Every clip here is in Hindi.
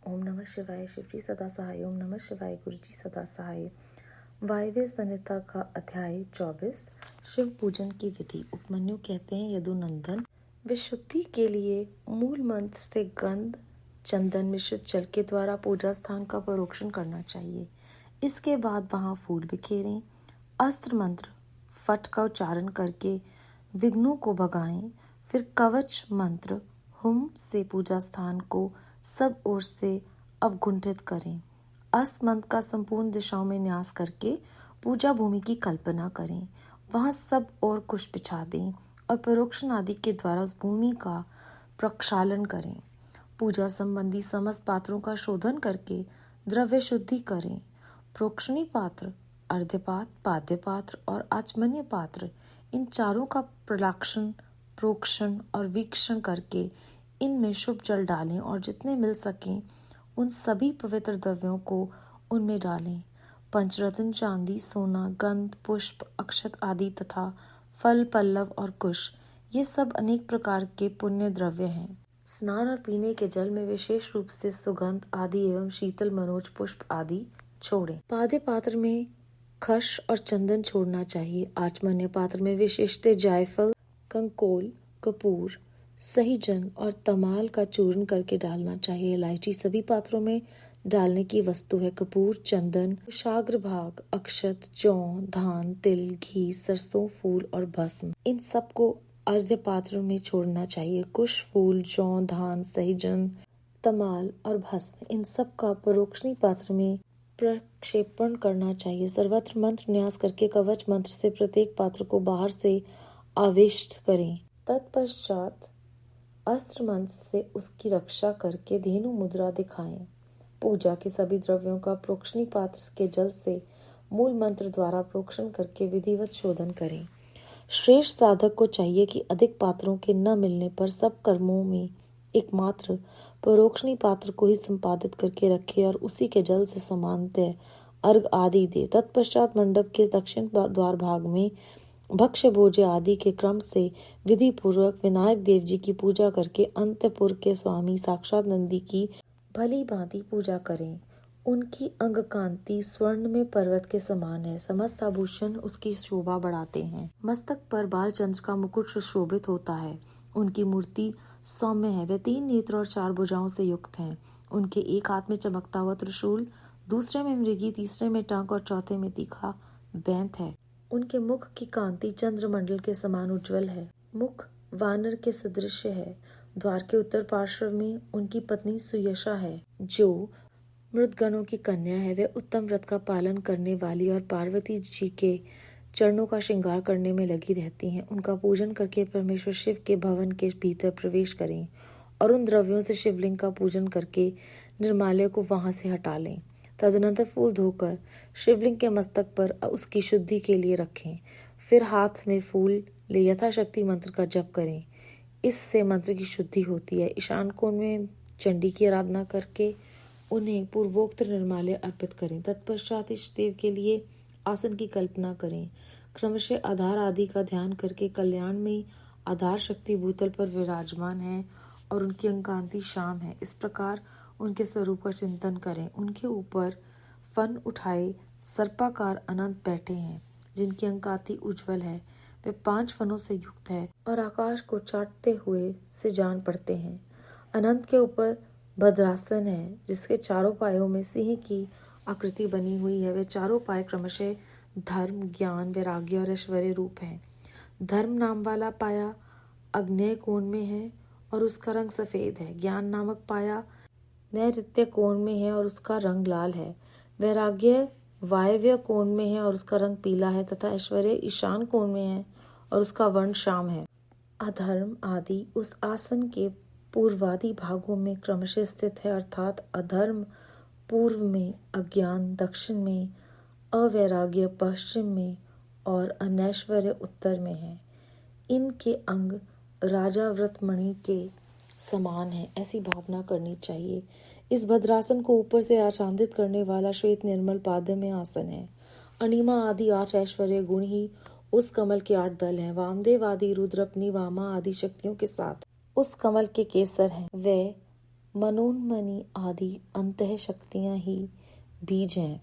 ओम नमः शिवाय। शिवजी सदा सहाय। ओम नमः शिवाय। गुरुजी सदा सहाय। वायव्य संहिता का अध्याय 24। शिव पूजन की विधि। उपमन्यु कहते हैं, यदुनंदन, विशुद्धि के लिए मूल मंत्र से गंध चंदन मिश्रित जल के द्वारा पूजा स्थान का प्रोक्षण करना चाहिए। इसके बाद वहां फूल बिखेरें। अस्त्र मंत्र फट का उच्चारण करके विघ्नों को भगाएं। फिर कवच मंत्र हुम से पूजा स्थान को सब ओर से अवगुंठित करें। अस्त्र मंत्र का संपूर्ण दिशाओं में न्यास करके पूजा भूमि की कल्पना करें। वहां सब ओर कुश बिछा दें और प्रोक्षण आदि के द्वारा उस भूमि का प्रक्षालन करें। पूजा संबंधी समस्त पात्रों का शोधन करके द्रव्य शुद्धि करें। प्रोक्षणी पात्र, अर्ध्यपात्र, पाद्यपात्र और आचमन्य पात्र, इन चारों का प्रलाक्षण, प्रोक्षण और वीक्षण करके इनमें शुभ जल डालें और जितने मिल सकें उन सभी पवित्र द्रव्यों को उनमें डालें। पंचरत्न, चांदी, सोना, गंध, पुष्प, अक्षत आदि तथा फल, पल्लव और कुश, ये सब अनेक प्रकार के पुण्य द्रव्य हैं। स्नान और पीने के जल में विशेष रूप से सुगंध आदि एवं शीतल मनोज पुष्प आदि छोड़ें। पाद्य पात्र में खश और चंदन छोड़ना चाहिए। आचमन्य पात्र में विशेषतः जायफल, कंकोल, कपूर, सहीजन और तमाल का चूर्ण करके डालना चाहिए। इलायची सभी पात्रों में डालने की वस्तु है। कपूर, चंदन, कुशाग्र भाग, अक्षत, जौ, धान, तिल, घी, सरसों, फूल और भस्म, इन सबको अर्घ्य पात्र में छोड़ना चाहिए। कुश, फूल, जौ, धान, सहीजन, तमाल और भस्म, इन सब का प्रोक्षणी पात्र में प्रक्षेपण करना चाहिए। सर्वत्र मंत्र न्यास करके कवच मंत्र से प्रत्येक पात्र को बाहर से आवेशित करें। तत्पश्चात अस्त्र मंत्र से उसकी रक्षा करके धेनु मुद्रा दिखाएं। पूजा के सभी द्रव्यों का प्रोक्षणी पात्र के जल से मूल मंत्र द्वारा प्रोक्षण करके विधिवत शोधन करें। श्रेष्ठ साधक को चाहिए कि अधिक पात्रों के न मिलने पर सब कर्मों में एकमात्र प्रोक्षणी पात्र को ही संपादित करके रखे और उसी के जल से समानतः अर्घ आदि दे। तत्पश्चात मंडप के दक्षिण द्वार भाग में भक्ष्य भोज्य आदि के क्रम से विधि पूर्वक विनायक देव जी की पूजा करके अंतपुर के स्वामी साक्षात नंदी की भली भांति पूजा करें। उनकी अंग कांति स्वर्ण में पर्वत के समान है। समस्त आभूषण उसकी शोभा बढ़ाते हैं। मस्तक पर बालचंद्र का मुकुट सुशोभित होता है। उनकी मूर्ति सौम्य है। वे 3 नेत्र और 4 भुजाओं से युक्त हैं। उनके एक हाथ में चमकता हुआ त्रिशूल, दूसरे में मृगी, तीसरे में टंक और चौथे में तीखा बैंत है। उनके मुख की कांति चंद्रमंडल के समान उज्जवल है। मुख वानर के सदृश है। द्वार के उत्तर पार्श्व में उनकी पत्नी सुयशा है, जो मृतगणों की कन्या है। वे उत्तम व्रत का पालन करने वाली और पार्वती जी के चरणों का श्रृंगार करने में लगी रहती हैं। उनका पूजन करके परमेश्वर शिव के भवन के भीतर प्रवेश करें और उन द्रव्यों से शिवलिंग का पूजन करके निर्माल्य को वहां से हटा लें। तदनंतर फूल धोकर शिवलिंग के मस्तक पर उसकी शुद्धि के लिए रखें। फिर हाथ में फूल ले यथाशक्ति मंत्र का जप करें। इससे मंत्र की शुद्धि होती है। ईशान कोण में चंडी की आराधना करके उन्हें पूर्वोक्त निर्माल्य अर्पित करें। तत्पश्चात इष्ट देव के लिए आसन की कल्पना करें। क्रमशः आधार आदि का ध्यान करके कल्याण में आधार शक्ति भूतल पर विराजमान है और उनकी अंगकांति श्याम है। इस प्रकार उनके स्वरूप का चिंतन करें। उनके ऊपर फन उठाए सर्पाकार अनंत बैठे हैं, जिनकी अंगकांति उज्जवल है। वे 5 फनों से युक्त है और आकाश को चाटते हुए से जान पड़ते हैं। अनंत के ऊपर भद्रासन है, जिसके चारों पायों में सिंह की आकृति बनी हुई है। वे चारों पाए क्रमशः धर्म, ज्ञान, वैराग्य और ऐश्वर्य रूप हैं। धर्म नाम वाला पाया आग्नेय कोण में है और उसका रंग सफेद है। ज्ञान नामक पाया नैऋत्य कोण में है और उसका रंग लाल है। वैराग्य वायव्य कोण में है और उसका रंग पीला है तथा ऐश्वर्य ईशान कोण में है और उसका वर्ण श्याम है। अधर्म आदि उस आसन के पूर्वादि भागों में क्रमशः स्थित है, अर्थात अधर्म पूर्व में, अज्ञान दक्षिण में, अवैराग्य पश्चिम में और अनैश्वर्य उत्तर में है। इनके अंग राजा व्रत मणि के समान है, ऐसी भावना करनी चाहिए। इस भद्रासन को ऊपर से आच्छादित करने वाला श्वेत निर्मल पाद्य में आसन है। अनिमा आदि 8 ऐश्वर्य गुण ही उस कमल के 8 दल हैं। वामदेव आदि रुद्र अपनी वामा आदि शक्तियों के साथ उस कमल के केसर हैं। वे मनोन्मनी आदि अंतः शक्तियां ही बीज हैं।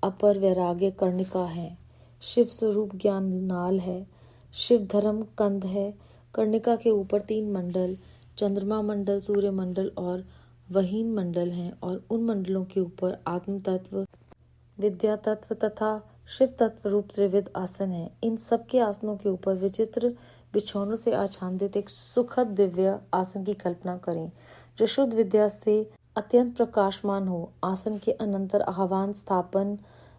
अपर वैराग्य कर्णिका है। शिव स्वरूप ज्ञान नाल है। शिव धर्म कंद है। कर्णिका के ऊपर 3 मंडल, चंद्रमा मंडल, सूर्य मंडल और वहीन मंडल हैं और उन मंडलों के ऊपर आत्म तत्व, विद्या तत्व तथा शिव तत्व रूप त्रिविध आसन है। इन सब के आसनों के ऊपर विचित्र बिछौनों से आच्छादित एक सुखद दिव्य आसन की कल्पना करें जो शुद्ध विद्या से अत्यंत प्रकाशमान हो। आसन के अनंतर आह्वान, स्थापन,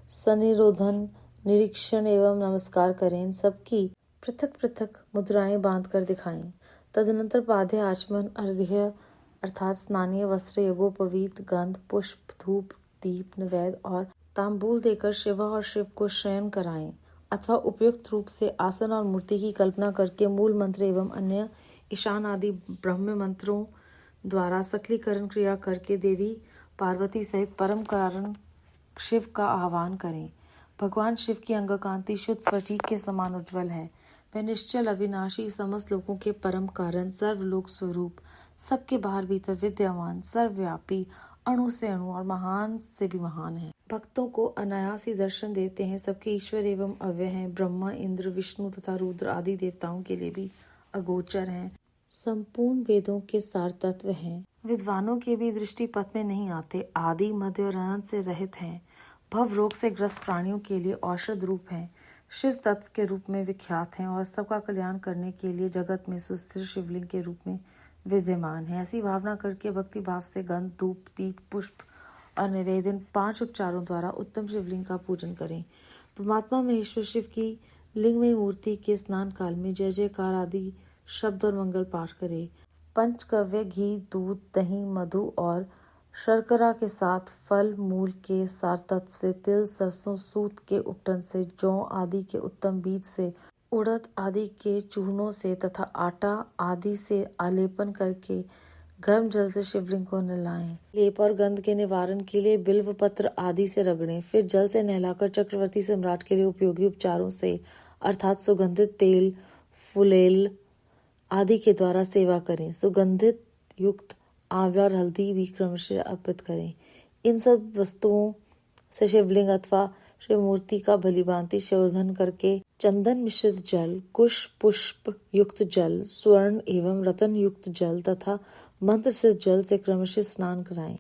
सनिरोधन, निरीक्षण एवं नमस्कार करें। इन सबकी पृथक पृथक मुद्राएं बांध कर दिखाएं। तदनंतर पाद्य, आचमन, अर्घ्य अर्थात स्नानीय वस्त्र, यज्ञोपवीत, गंध, पुष्प, धूप, दीप, नैवेद्य और तांबूल देकर शिवा और शिव को शयन कराएं अथवा उपयुक्त रूप से आसन और मूर्ति की कल्पना करके मूल मंत्र एवं अन्य ईशान आदि ब्रह्म मंत्रों द्वारा सकलीकरण क्रिया करके देवी पार्वती सहित परम कारण शिव का आह्वान करें। भगवान शिव की अंग कांति शुद्ध स्फटिक के समान उज्ज्वल है। वह निश्चल, अविनाशी, समस्त लोगों के परम कारण, सर्वलोक स्वरूप, सबके बाहर भीतर विद्यमान, सर्वव्यापी, अणु से अणु और महान से भी महान है। भक्तों को अनायास ही दर्शन देते हैं। सबके ईश्वर एवं अव्यय हैं। ब्रह्मा, इंद्र, विष्णु तथा रुद्र आदि देवताओं के लिए भी अगोचर हैं। संपूर्ण वेदों के सार तत्व हैं। विद्वानों के भी दृष्टि पथ में नहीं आते। आदि, मध्य और अनंत से रहित हैं। भव रोग से ग्रस्त प्राणियों के लिए औषध रूप हैं। शिव तत्व के रूप में विख्यात हैं और सबका कल्याण करने के लिए जगत में सुस्थिर शिवलिंग के रूप में विद्यमान है। ऐसी भावना करके भक्ति भाव से गंध, धूप, दीप, पुष्प और निवेदन 5 उपचारों द्वारा उत्तम शिवलिंग का पूजन करें। परमात्मा महेश्वर शिव की लिंगमय मूर्ति के स्नान काल में जय जयकार आदि शब्द और मंगल पाठ करें। पंचगव्य, घी, दूध, दही, मधु और शर्करा के साथ फल मूल के सार तत्व से, तिल, सरसों, सूत के उपटन से, जौ आदि के उत्तम बीज से, उड़द आदि के चूर्णों से तथा आटा आदि से आलेपन करके गर्म जल से शिवलिंग को नहलाएं। लेप और गंध के निवारण के लिए बिल्व पत्र आदि से रगड़ें। फिर जल से नहलाकर चक्रवर्ती सम्राट के लिए उपयोगी उपचारों से अर्थात सुगंधित तेल, फुलेल आदि के द्वारा सेवा करें। सुगंधित युक्त आंवला और हल्दी भी क्रमशः अर्पित करें। इन सब वस्तुओं से शिवलिंग अथवा शिव मूर्ति का भलीभांति शोधन करके चंदन मिश्रित जल, कुश पुष्प युक्त जल, स्वर्ण एवं रतन युक्त जल तथा मंत्र से जल से क्रमशः स्नान कराएं।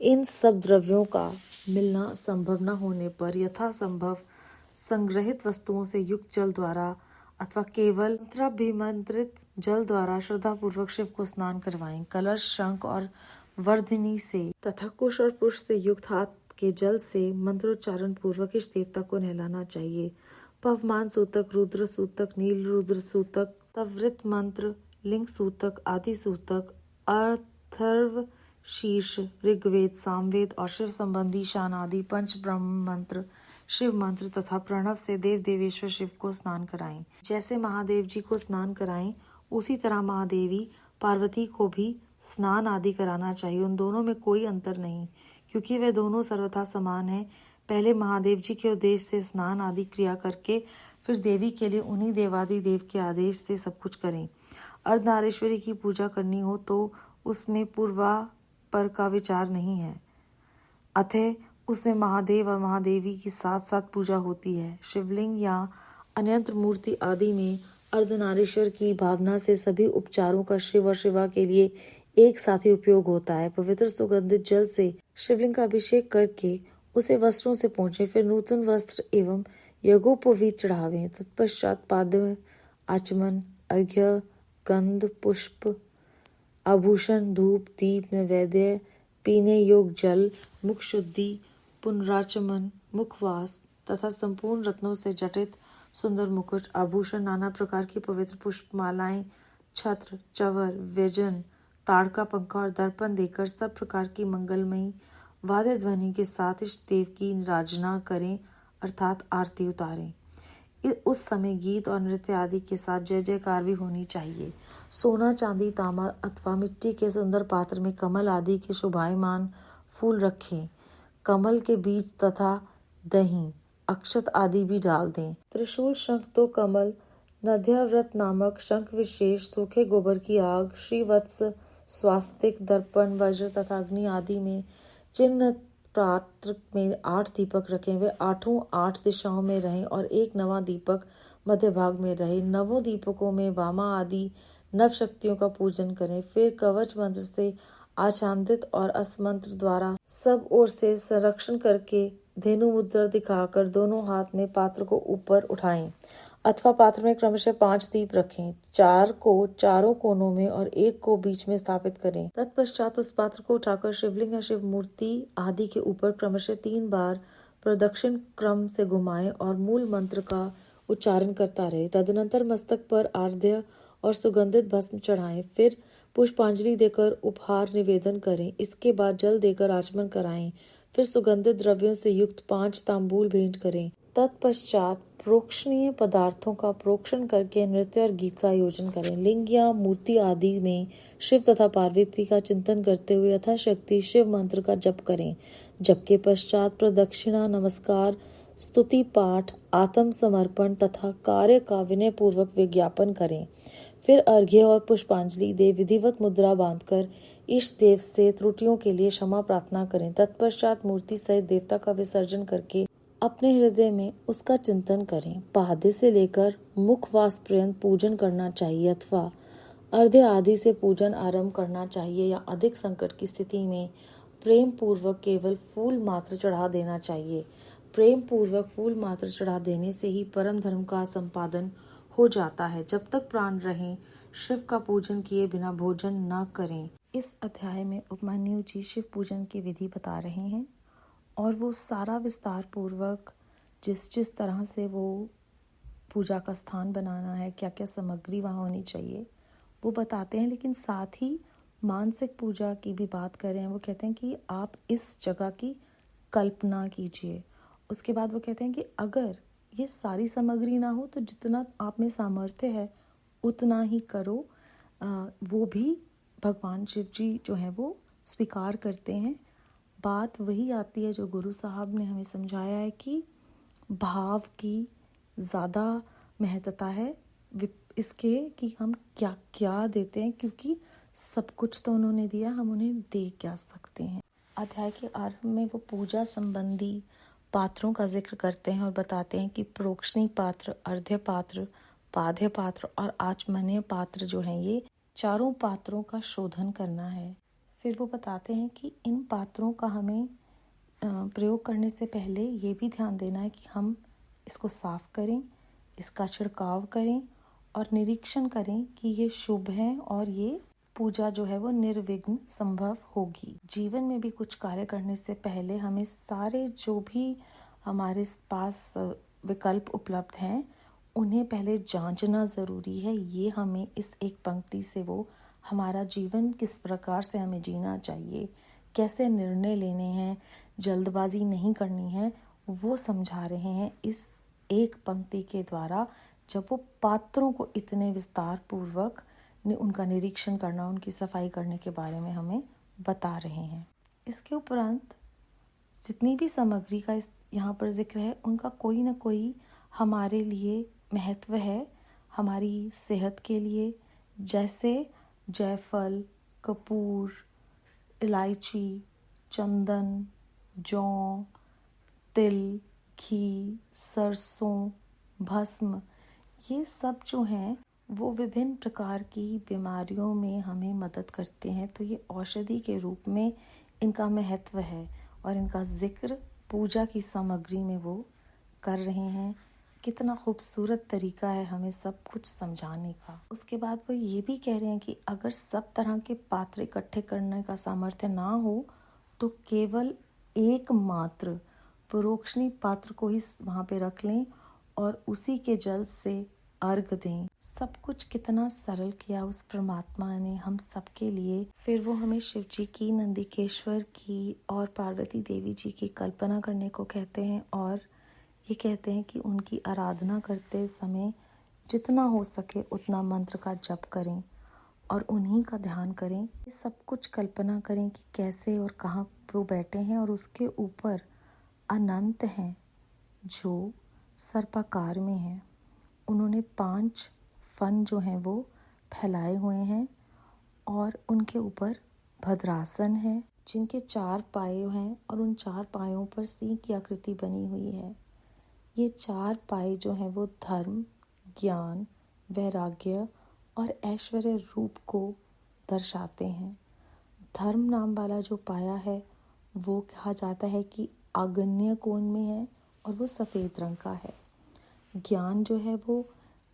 इन सब द्रव्यों का मिलना संभव न होने पर यथा संभव संग्रहित वस्तुओं से युक्त जल द्वारा अथवा केवल मंत्राभिमंत्रित जल द्वारा श्रद्धा पूर्वक शिव को स्नान करवाएं। कलश, शंख और वर्धिनी से तथा कुश और पुष्प से युक्त हाथ के जल से मंत्रोच्चारण पूर्वक इस देवता को नहलाना चाहिए। पवमान सूतक, रुद्र सूतक, नील रुद्र सूतक, तवृत मंत्र, लिंग सूतक, आदि सूतक, अथर्व शीर्ष, ऋग्वेद, सामवेद और शिव संबंधी शान आदि पंच ब्रह्म मंत्र, शिव मंत्र तथा प्रणव से देव देवेश्वर शिव को स्नान कराएं। जैसे महादेव जी को स्नान कराएं उसी तरह महादेवी पार्वती को भी स्नान आदि कराना चाहिए। उन दोनों में कोई अंतर नहीं, क्योंकि वे दोनों सर्वथा समान हैं। पहले महादेव जी के उद्देश्य से स्नान आदि क्रिया करके फिर देवी के लिए उन्हीं देवादि देव के आदेश से सब कुछ करें। अर्धनारीश्वरी की पूजा करनी हो तो उसमें पूर्वापर का विचार नहीं है, अतः उसमें महादेव और महादेवी की साथ साथ पूजा होती है। शिवलिंग या अन्यंत्र मूर्ति आदि में अर्धनारीश्वर की भावना से सभी उपचारों का शिव और शिवा के लिए एक साथ ही उपयोग होता है। पवित्र सुगंधित जल से शिवलिंग का अभिषेक करके उसे वस्त्रों से पोंछें, फिर नूतन वस्त्र एवं यज्ञोपवीत चढ़ावें। तत्पश्चात पाद्य, आचमन, अर्घ्य, गंध, पुष्प, आभूषण, धूप, दीप, नैवेद्य, पीने योग्य जल, मुख शुद्धि, पुनराचमन, मुखवास तथा संपूर्ण रत्नों से जटित सुंदर मुकुट, आभूषण, नाना प्रकार की पवित्र पुष्प मालाएं, छत्र, चवर, व्यंजन, ताड़का, पंखा और दर्पण देकर सब प्रकार की मंगलमयी वाद्य ध्वनि के साथ इस देव की निराजना करें अर्थात आरती उतारें। उस समय गीत और नृत्य आदि के साथ जय जयकार भी होनी चाहिए। सोना, चांदी, तांबा अथवा मिट्टी के सुंदर पात्र में कमल आदि के शोभायमान फूल रखें। कमल के बीज तथा दही, अक्षत आदि भी डाल दें। त्रिशूल, शंख, 2 कमल, नद्याव्रत नामक शंख विशेष, सूखे गोबर की आग, श्रीवत्स, स्वास्तिक, दर्पण, वज्र तथा अग्नि आदि में चिन्ह पात्र में 8 दीपक रखें। वे आठों 8 दिशाओं में रहें और एक नवा दीपक मध्य भाग में रहे। नवों दीपकों में वामा आदि नव शक्तियों का पूजन करें। फिर कवच मंत्र से आच्छादित और अस्मंत्र द्वारा सब ओर से संरक्षण करके धेनु मुद्रा दिखाकर दोनों हाथ में पात्र को ऊपर उठाएं अथवा पात्र में क्रमशः 5 दीप रखें। 4 को चारों कोनों में और 1 को बीच में स्थापित करें। तत्पश्चात उस पात्र को उठाकर शिवलिंग या शिव मूर्ति आदि के ऊपर क्रमशः 3 बार प्रदक्षिण क्रम से घुमाएं और मूल मंत्र का उच्चारण करता रहे। तदनंतर मस्तक पर आर्द्य और सुगंधित भस्म चढ़ाएं। फिर पुष्पांजलि देकर उपहार निवेदन करें। इसके बाद जल देकर आचमन कराएं। फिर सुगंधित द्रव्यों से युक्त 5 तांबूल भेंट करें। तत्पश्चात प्रोक्षणीय पदार्थों का प्रोक्षण करके नृत्य और गीत का आयोजन करें। लिंग या मूर्ति आदि में शिव तथा पार्वती का चिंतन करते हुए यथाशक्ति शिव मंत्र का जप करें। जप के पश्चात प्रदक्षिणा, नमस्कार, स्तुति पाठ, आत्म समर्पण तथा कार्य का विनय पूर्वक विज्ञापन करें। फिर अर्घ्य और पुष्पांजलि दे विधिवत मुद्रा बांधकर इष्ट देव से त्रुटियों के लिए क्षमा प्रार्थना करें। तत्पश्चात मूर्ति सहित देवता का विसर्जन करके अपने हृदय में उसका चिंतन करें। पादे से लेकर मुखवास पर्यंत पूजन करना चाहिए अथवा अर्घ्य आदि से पूजन आरंभ करना चाहिए या अधिक संकट की स्थिति में प्रेम पूर्वक केवल फूल मात्र चढ़ा देना चाहिए। प्रेम पूर्वक फूल मात्र चढ़ा देने से ही परम धर्म का संपादन हो जाता है। जब तक प्राण रहें शिव का पूजन किए बिना भोजन न करें। इस अध्याय में उपमन्यु जी शिव पूजन की विधि बता रहे हैं और वो सारा विस्तार पूर्वक जिस तरह से वो पूजा का स्थान बनाना है, क्या क्या सामग्री वहाँ होनी चाहिए, वो बताते हैं। लेकिन साथ ही मानसिक पूजा की भी बात करें। वो कहते हैं कि आप इस जगह की कल्पना कीजिए। उसके बाद वो कहते हैं कि अगर ये सारी सामग्री ना हो तो जितना आप में सामर्थ्य है उतना ही करो। वो भी भगवान शिव जी जो है वो स्वीकार करते हैं। बात वही आती है जो गुरु साहब ने हमें समझाया है कि भाव की ज़्यादा महत्वता है इसके कि हम क्या क्या देते हैं, क्योंकि सब कुछ तो उन्होंने दिया, हम उन्हें दे क्या सकते हैं। अध्याय के आरंभ में वो पूजा संबंधी पात्रों का जिक्र करते हैं और बताते हैं कि प्रोक्षणी पात्र, अर्घ्य पात्र, पाद्य पात्र और आचमनीय पात्र जो हैं ये चारों पात्रों का शोधन करना है। फिर वो बताते हैं कि इन पात्रों का हमें प्रयोग करने से पहले ये भी ध्यान देना है कि हम इसको साफ करें, इसका छिड़काव करें और निरीक्षण करें कि ये शुभ है और ये पूजा जो है वो निर्विघ्न संभव होगी। जीवन में भी कुछ कार्य करने से पहले हमें सारे जो भी हमारे पास विकल्प उपलब्ध हैं उन्हें पहले जांचना ज़रूरी है। ये हमें इस एक पंक्ति से वो हमारा जीवन किस प्रकार से हमें जीना चाहिए, कैसे निर्णय लेने हैं, जल्दबाजी नहीं करनी है, वो समझा रहे हैं इस एक पंक्ति के द्वारा। जब वो पात्रों को इतने विस्तार पूर्वक उनका निरीक्षण करना, उनकी सफाई करने के बारे में हमें बता रहे हैं। इसके उपरांत जितनी भी सामग्री का यहाँ पर जिक्र है उनका कोई ना कोई हमारे लिए महत्व है, हमारी सेहत के लिए। जैसे जायफल, कपूर, इलायची, चंदन, जौ, तिल, घी, सरसों, भस्म, ये सब जो हैं वो विभिन्न प्रकार की बीमारियों में हमें मदद करते हैं। तो ये औषधि के रूप में इनका महत्व है और इनका जिक्र पूजा की सामग्री में वो कर रहे हैं। कितना खूबसूरत तरीका है हमें सब कुछ समझाने का। उसके बाद वो ये भी कह रहे हैं कि अगर सब तरह के पात्र इकट्ठे करने का सामर्थ्य ना हो तो केवल एकमात्र प्रोक्षणी पात्र को ही वहाँ पे रख लें और उसी के जल से अर्घ दें। सब कुछ कितना सरल किया उस परमात्मा ने हम सबके लिए। फिर वो हमें शिव जी की, नंदिकेश्वर की और पार्वती देवी जी की कल्पना करने को कहते हैं और ये कहते हैं कि उनकी आराधना करते समय जितना हो सके उतना मंत्र का जप करें और उन्हीं का ध्यान करें। ये सब कुछ कल्पना करें कि कैसे और कहाँ वो बैठे हैं और उसके ऊपर अनंत हैं जो सर्पाकार में हैं। उन्होंने 5 फन जो हैं वो फैलाए हुए हैं और उनके ऊपर भद्रासन है जिनके 4 पाए हैं और उन 4 पायों पर सिंह की आकृति बनी हुई है। ये 4 पाए जो हैं वो धर्म, ज्ञान, वैराग्य और ऐश्वर्य रूप को दर्शाते हैं। धर्म नाम वाला जो पाया है वो कहा जाता है कि आग्नेय कोण में है और वो सफ़ेद रंग का है। ज्ञान जो है वो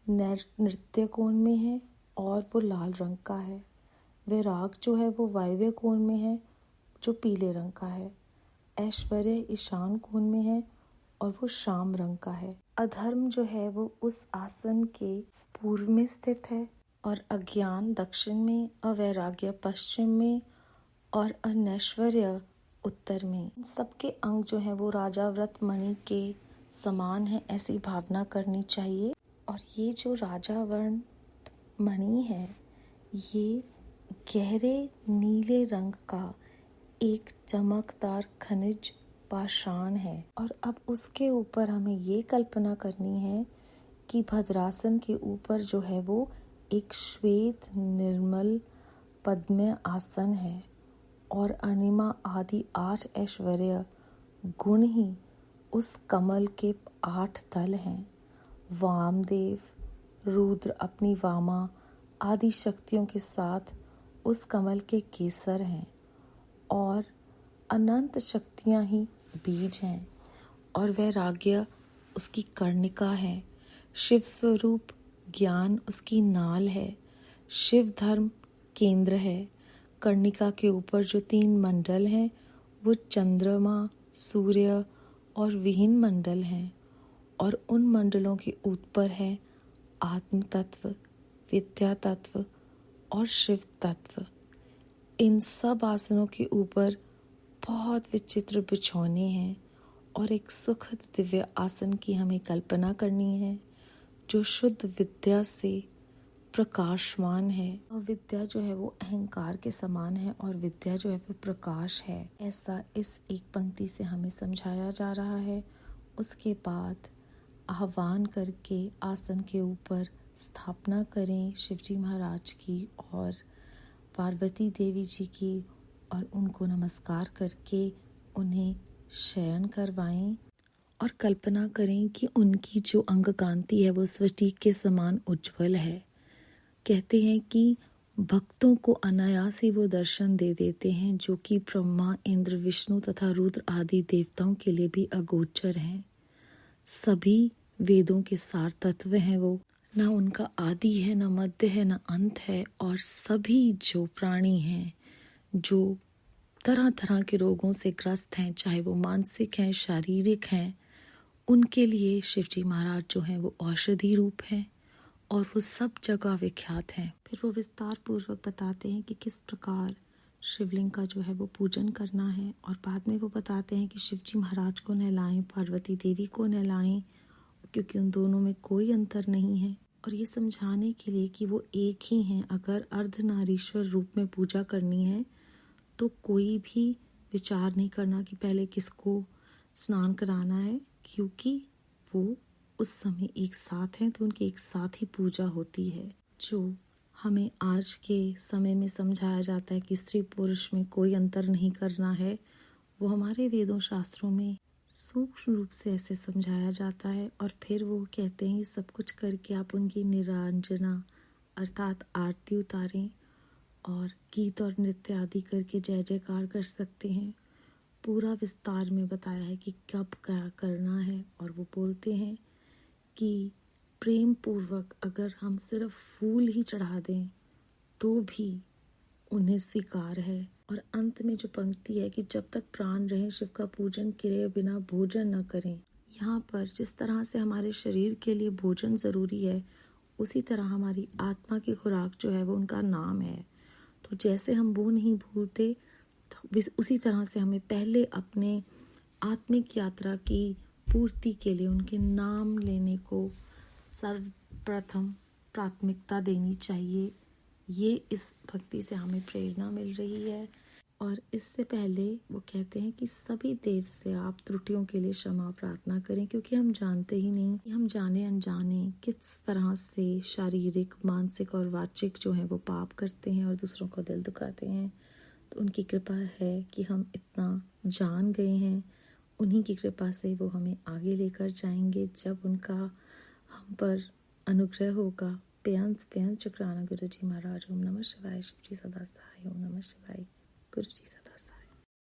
नृत्य कोण में है और वो लाल रंग का है। वैराग जो है वो वायव्य कोण में है जो पीले रंग का है। ऐश्वर्य ईशान कोण में है और वो श्याम रंग का है। अधर्म जो है वो उस आसन के पूर्व में स्थित है और अज्ञान दक्षिण में, अवैराग्य पश्चिम में और अनैश्वर्य उत्तर में। सबके अंग जो है वो राजा व्रत मणि के समान है, ऐसी भावना करनी चाहिए। और ये जो राजा व्रत मणि है ये गहरे नीले रंग का एक चमकदार खनिज पाषाण है। और अब उसके ऊपर हमें ये कल्पना करनी है कि भद्रासन के ऊपर जो है वो एक श्वेत निर्मल पद्म आसन है और अनिमा आदि 8 ऐश्वर्य गुण ही उस कमल के 8 तल हैं। वामदेव, रुद्र अपनी वामा आदि शक्तियों के साथ उस कमल के केसर हैं और अनंत शक्तियां ही बीज हैं और वैराग्य उसकी कर्णिका है। शिव स्वरूप ज्ञान उसकी नाल है। शिव धर्म केंद्र है। कर्णिका के ऊपर जो 3 मंडल हैं वो चंद्रमा, सूर्य और विहीन मंडल हैं और उन मंडलों के ऊपर है आत्म तत्व, विद्या तत्व और शिव तत्व। इन सब आसनों के ऊपर बहुत विचित्र बिछौने हैं और एक सुखद दिव्य आसन की हमें कल्पना करनी है जो शुद्ध विद्या से प्रकाशमान है। और विद्या जो है वो अहंकार के समान है और विद्या जो है वो प्रकाश है, ऐसा इस एक पंक्ति से हमें समझाया जा रहा है। उसके बाद आह्वान करके आसन के ऊपर स्थापना करें शिवजी महाराज की और पार्वती देवी जी की और उनको नमस्कार करके उन्हें शयन करवाएं और कल्पना करें कि उनकी जो अंग कांति है वो स्फटिक के समान उज्जवल है। कहते हैं कि भक्तों को अनायास ही वो दर्शन दे देते हैं जो कि ब्रह्मा, इंद्र, विष्णु तथा रुद्र आदि देवताओं के लिए भी अगोचर हैं। सभी वेदों के सार तत्व हैं वो, ना उनका आदि है, ना मध्य है, ना अंत है। और सभी जो प्राणी हैं जो तरह तरह के रोगों से ग्रस्त हैं, चाहे वो मानसिक हैं, शारीरिक हैं, उनके लिए शिवजी महाराज जो हैं वो औषधि रूप हैं और वो सब जगह विख्यात हैं। फिर वो विस्तार पूर्वक बताते हैं कि किस प्रकार शिवलिंग का जो है वो पूजन करना है और बाद में वो बताते हैं कि शिवजी महाराज को नहलाएं, पार्वती देवी को नहलाएं, क्योंकि उन दोनों में कोई अंतर नहीं है। और ये समझाने के लिए कि वो एक ही हैं। अगर अर्धनारीश्वर रूप में पूजा करनी है तो कोई भी विचार नहीं करना कि पहले किसको स्नान कराना है, क्योंकि वो उस समय एक साथ हैं तो उनकी एक साथ ही पूजा होती है। जो हमें आज के समय में समझाया जाता है कि स्त्री पुरुष में कोई अंतर नहीं करना है, वो हमारे वेदों शास्त्रों में सूक्ष्म रूप से ऐसे समझाया जाता है। और फिर वो कहते हैं सब कुछ करके आप उनकी निरांजना अर्थात आरती उतारें और गीत और नृत्य आदि करके जय जयकार कर सकते हैं। पूरा विस्तार में बताया है कि कब क्या करना है। और वो बोलते हैं कि प्रेम पूर्वक अगर हम सिर्फ फूल ही चढ़ा दें तो भी उन्हें स्वीकार है। और अंत में जो पंक्ति है कि जब तक प्राण रहे शिव का पूजन किए बिना भोजन न करें। यहाँ पर जिस तरह से हमारे शरीर के लिए भोजन ज़रूरी है, उसी तरह हमारी आत्मा की खुराक जो है वो उनका नाम है। तो जैसे हम वो नहीं भूलते तो उसी तरह से हमें पहले अपने आत्मिक यात्रा की पूर्ति के लिए उनके नाम लेने को सर्वप्रथम प्राथमिकता देनी चाहिए। ये इस भक्ति से हमें प्रेरणा मिल रही है। और इससे पहले वो कहते हैं कि सभी देव से आप त्रुटियों के लिए क्षमा प्रार्थना करें, क्योंकि हम जानते ही नहीं कि हम जाने अनजाने किस तरह से शारीरिक, मानसिक और वाचिक जो है वो पाप करते हैं और दूसरों को दिल दुखाते हैं। तो उनकी कृपा है कि हम इतना जान गए हैं, उन्हीं की कृपा से वो हमें आगे लेकर जाएंगे जब उनका हम पर अनुग्रह होगा। बेअंत बेअंत शुक्राना गुरु जी महाराज। ओम नमः शिवाय। शिव जी सदा सहाय। ओम नमः शिवाय। गुरु जी सदा